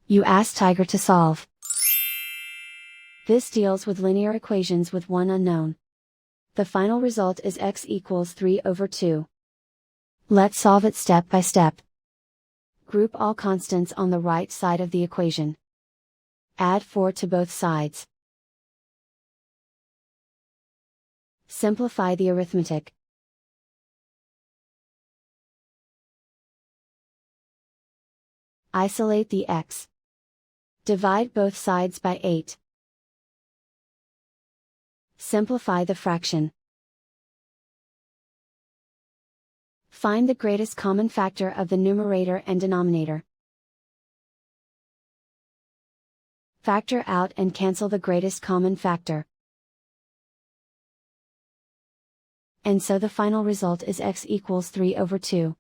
You ask Tiger to solve. This deals with linear equations with one unknown. The final result is x equals 3/2. Let's solve it step by step. Group all constants on the right side of the equation. Add 4 to both sides. Simplify the arithmetic. Isolate the x. Divide both sides by 8. Simplify the fraction. Find the greatest common factor of the numerator and denominator. Factor out and cancel the greatest common factor. And so the final result is x equals 3/2.